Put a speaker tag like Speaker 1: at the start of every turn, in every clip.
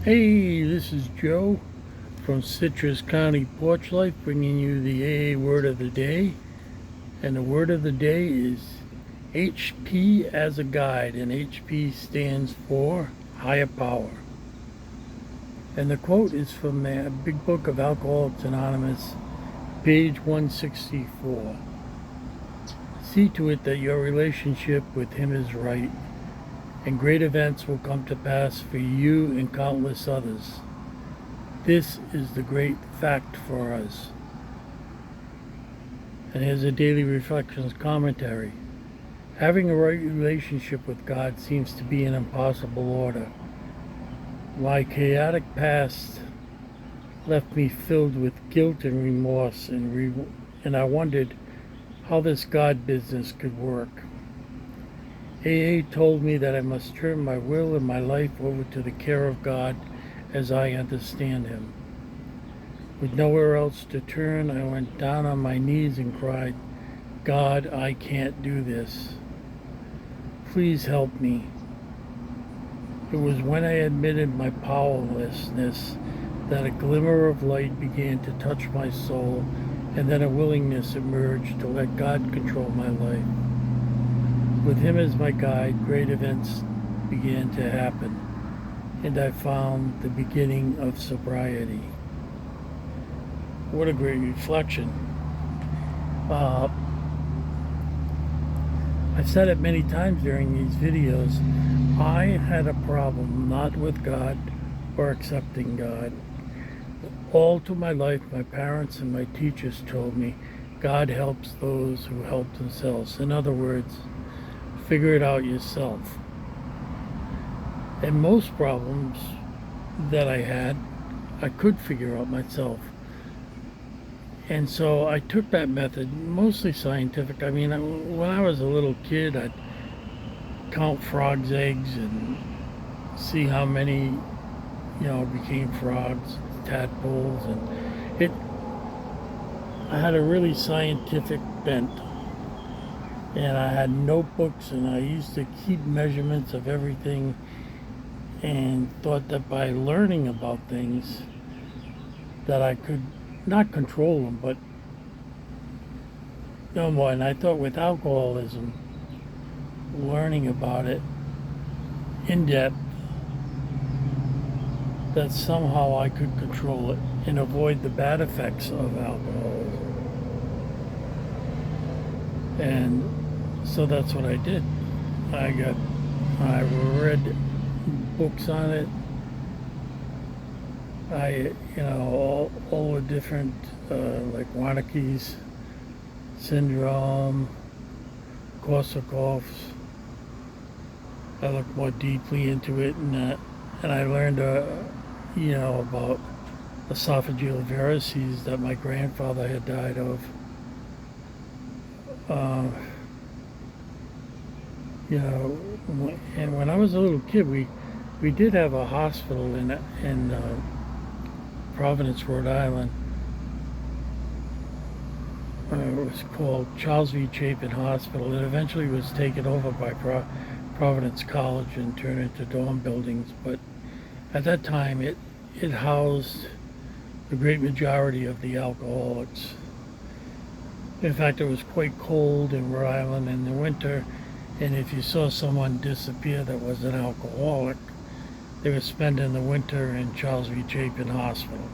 Speaker 1: Hey, this is Joe from Citrus County Porch Life, bringing you the AA word of the day. And the word of the day is HP as a guide, and HP stands for higher power. And the quote is from the Big Book of Alcoholics Anonymous, page 164. See to it that your relationship with him is right, and great events will come to pass for you and countless others. This is the great fact for us. And here's a daily reflections commentary. Having a right relationship with God seems to be an impossible order. My chaotic past left me filled with guilt and remorse, and I wondered how this God business could work. AA told me that I must turn my will and my life over to the care of God as I understand him. With nowhere else to turn, I went down on my knees and cried, God, I can't do this. Please help me. It was when I admitted my powerlessness that a glimmer of light began to touch my soul, and then a willingness emerged to let God control my life. With him as my guide, great events began to happen, and I found the beginning of sobriety. What a great reflection. I've said it many times during these videos. I had a problem not with God or accepting God. All to my life, my parents and my teachers told me, God helps those who help themselves. In other words, figure it out yourself. And most problems that I had, I could figure out myself. And so I took that method, mostly scientific. I mean, when I was a little kid, I'd count frogs' eggs and see how many, became frogs, tadpoles, and I had a really scientific bent. And I had notebooks, and I used to keep measurements of everything, and thought that by learning about things that I could not control them, but no more. And I thought with alcoholism, learning about it in depth, that somehow I could control it and avoid the bad effects of alcoholism. And so that's what I did. I read books on it. All the different, like Wernicke's syndrome, Korsakoff's. I looked more deeply into it, and I learned, about esophageal varices that my grandfather had died of. And when I was a little kid, we did have a hospital in Providence, Rhode Island. It was called Charles V. Chapin Hospital. It eventually was taken over by Providence College and turned into dorm buildings. But at that time, it housed the great majority of the alcoholics. In fact, it was quite cold in Rhode Island in the winter, and if you saw someone disappear that was an alcoholic, they were spending the winter in Charles V. Chapin Hospital.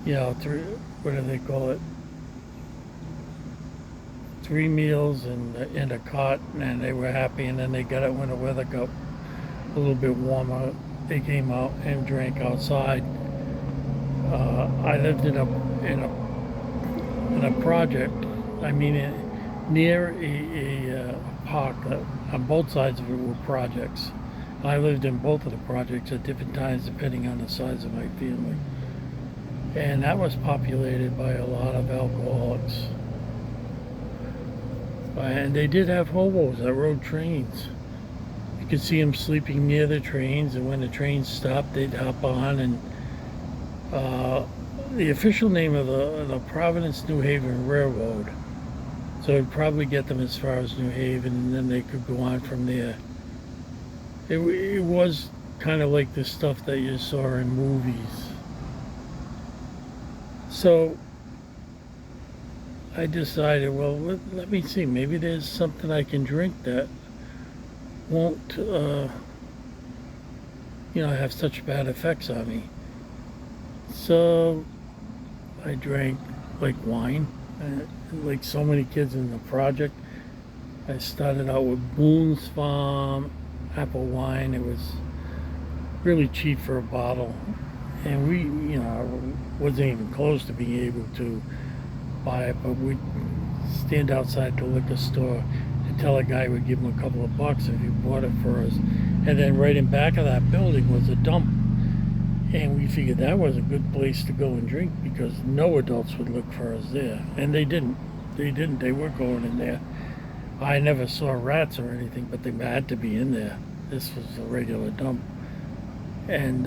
Speaker 1: What do they call it? 3 meals and a cot, and they were happy. And then they got it when the weather got a little bit warmer. They came out and drank outside. I lived in a project. I mean, near a park. On both sides of it were projects. I lived in both of the projects at different times, depending on the size of my family. And that was populated by a lot of alcoholics. And they did have hobos that rode trains. You could see them sleeping near the trains, and when the trains stopped, they'd hop on. And the official name of the Providence New Haven Railroad. So it'd probably get them as far as New Haven, and then they could go on from there. It was kind of like the stuff that you saw in movies. So I decided, well, let me see. Maybe there's something I can drink that won't, have such bad effects on me. So I drank like wine. Like so many kids in the project, I started out with Boone's Farm apple wine. It was really cheap for a bottle, and we, wasn't even close to being able to buy it, but we'd stand outside the liquor store and tell a guy we'd give him a couple of bucks if he bought it for us. And then right in back of that building was a dump, and we figured that was a good place to go and drink because no adults would look for us there, and they didn't. They were going in there. I never saw rats or anything, but they had to be in there. This was a regular dump. And,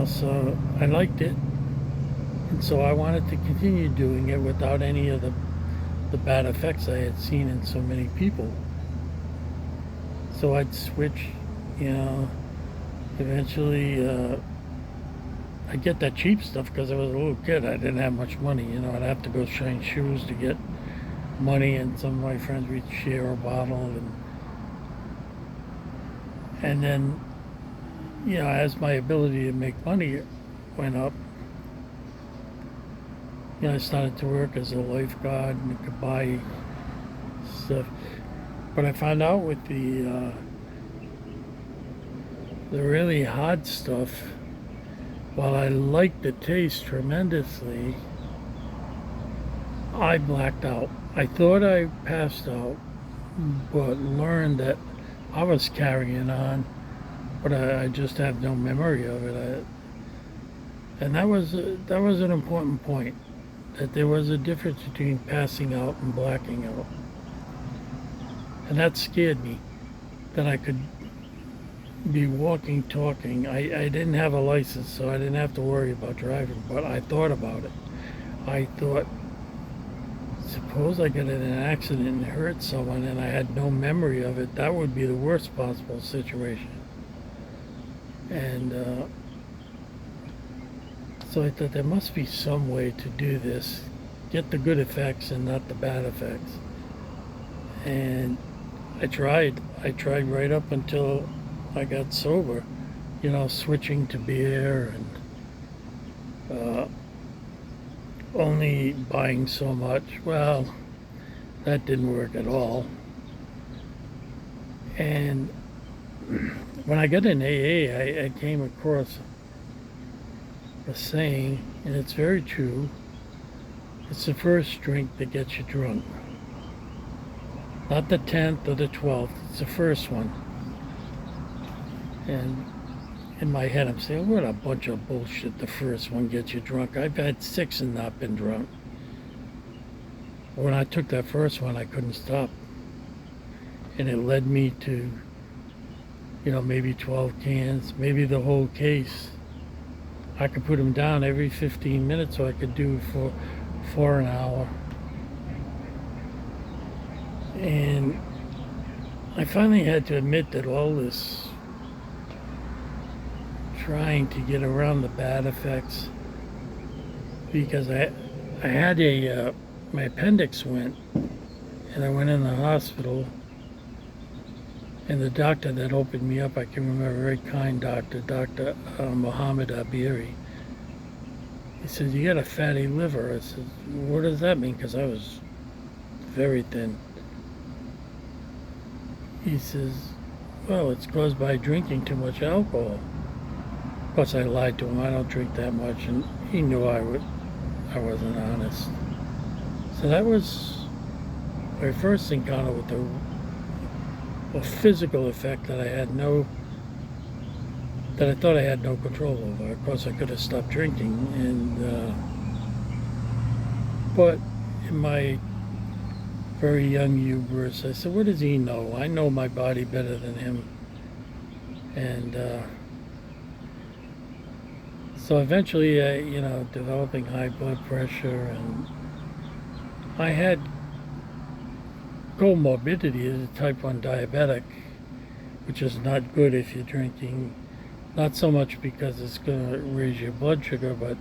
Speaker 1: so I liked it. And so I wanted to continue doing it without any of the bad effects I had seen in so many people. So I'd switch, eventually I'd get that cheap stuff because I was a little kid. I didn't have much money, I'd have to go shine shoes to get money, and some of my friends would share a bottle, and then as my ability to make money went up, I started to work as a lifeguard and could buy stuff. But I found out with the really hard stuff, while I liked the taste tremendously, I blacked out. I thought I passed out, but learned that I was carrying on, but I just have no memory of it. And that was an important point, that there was a difference between passing out and blacking out. And that scared me, that I could be walking, talking. I didn't have a license, so I didn't have to worry about driving, but I thought about it. I thought, suppose I get in an accident and hurt someone and I had no memory of it, that would be the worst possible situation. And so I thought there must be some way to do this, get the good effects and not the bad effects. And I tried right up until I got sober, switching to beer and only buying so much. Well, that didn't work at all. And when I got in AA, I came across a saying, and it's very true. It's the first drink that gets you drunk. Not the 10th or the 12th, it's the first one. And in my head, I'm saying, what a bunch of bullshit, the first one gets you drunk. I've had 6 and not been drunk. When I took that first one, I couldn't stop. And it led me to, maybe 12 cans, maybe the whole case. I could put them down every 15 minutes, so I could do for an hour. And I finally had to admit that all this trying to get around the bad effects, because I had my appendix went, and I went in the hospital, and the doctor that opened me up, I can remember, a very kind doctor, Dr. Muhammad Abiri. He said, "You got a fatty liver." I said, "What does that mean?" Because I was very thin. He says, "Well, it's caused by drinking too much alcohol." Of course, I lied to him. I don't drink that much, and he knew I wasn't honest. So that was my first encounter with a physical effect that I thought I had no control over. Of course, I could have stopped drinking, but in my very young hubris, I said, "What does he know? I know my body better than him." And so eventually, developing high blood pressure, and I had comorbidity as a type 1 diabetic, which is not good if you're drinking. Not so much because it's going to raise your blood sugar, but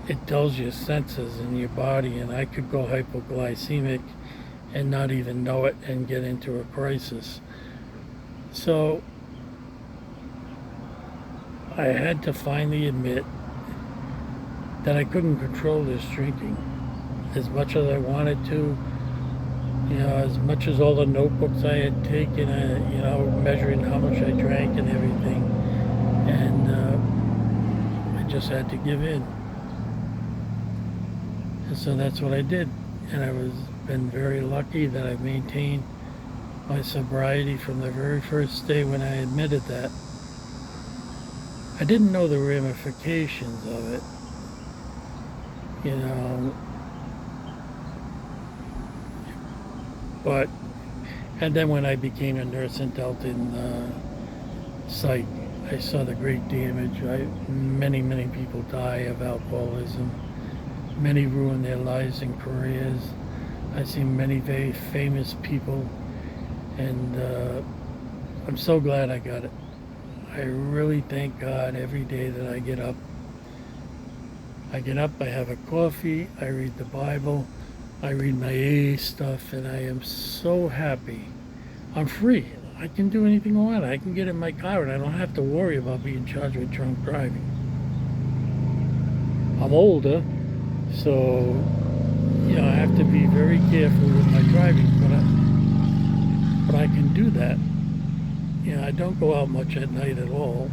Speaker 1: it dulls your senses in your body, and I could go hypoglycemic and not even know it and get into a crisis. So I had to finally admit that I couldn't control this drinking as much as I wanted to. You know, as much as all the notebooks I had taken, you know, measuring how much I drank and everything, and I just had to give in. And so that's what I did, and I was been very lucky that I maintained my sobriety from the very first day when I admitted that. I didn't know the ramifications of it, you know, but, and then when I became a nurse and dealt in psych, I saw the great damage. Many people die of alcoholism. Many ruin their lives and careers. I've seen many very famous people, and I'm so glad I got it. I really thank God every day that I get up. I get up, I have a coffee, I read the Bible, I read my AA stuff, and I am so happy. I'm free. I can do anything I want. I can get in my car and I don't have to worry about being charged with drunk driving. I'm older, so you know I have to be very careful with my driving, but I can do that. You know, I don't go out much at night at all.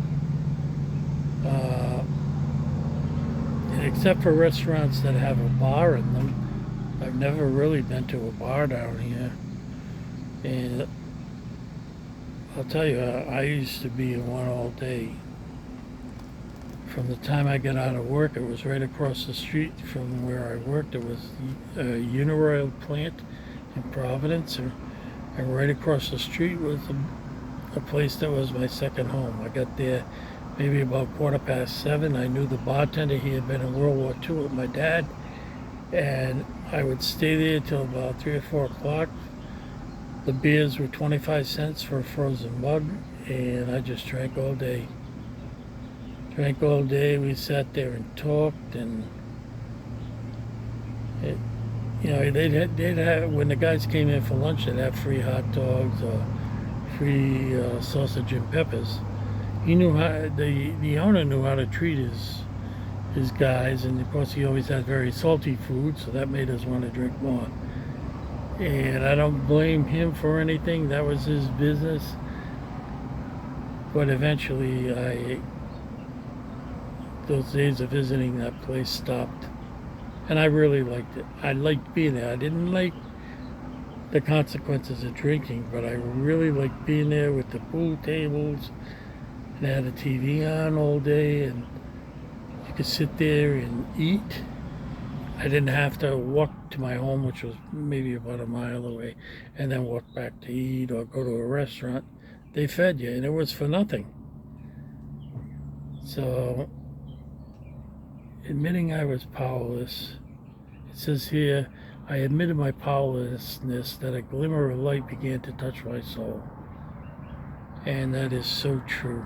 Speaker 1: Except for restaurants that have a bar in them. I've never really been to a bar down here. And I'll tell you, I used to be in one all day. From the time I got out of work, it was right across the street from where I worked. It was a Uniroyal plant in Providence. And right across the street was a place that was my second home. I got there maybe about 7:15. I knew the bartender. He had been in World War II with my dad. And I would stay there till about 3 or 4 o'clock. The beers were 25 cents for a frozen mug. And I just drank all day. Drank all day. We sat there and talked. And, you know, they'd have, when the guys came in for lunch, they'd have free hot dogs or free sausage and peppers. He knew how, the owner knew how to treat his guys, and of course he always had very salty food, so that made us want to drink more. And I don't blame him for anything. That was his business. But eventually those days of visiting that place stopped. And I really liked it. I liked being there. I didn't like the consequences of drinking, but I really liked being there with the pool tables. And I had a TV on all day, and you could sit there and eat. I didn't have to walk to my home, which was maybe about a mile away, and then walk back to eat or go to a restaurant. They fed you, and it was for nothing. So, admitting I was powerless, it says here, I admitted my powerlessness, that a glimmer of light began to touch my soul. And that is so true.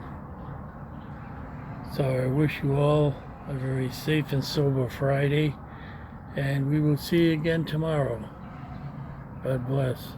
Speaker 1: So I wish you all a very safe and sober Friday, and we will see you again tomorrow. God bless.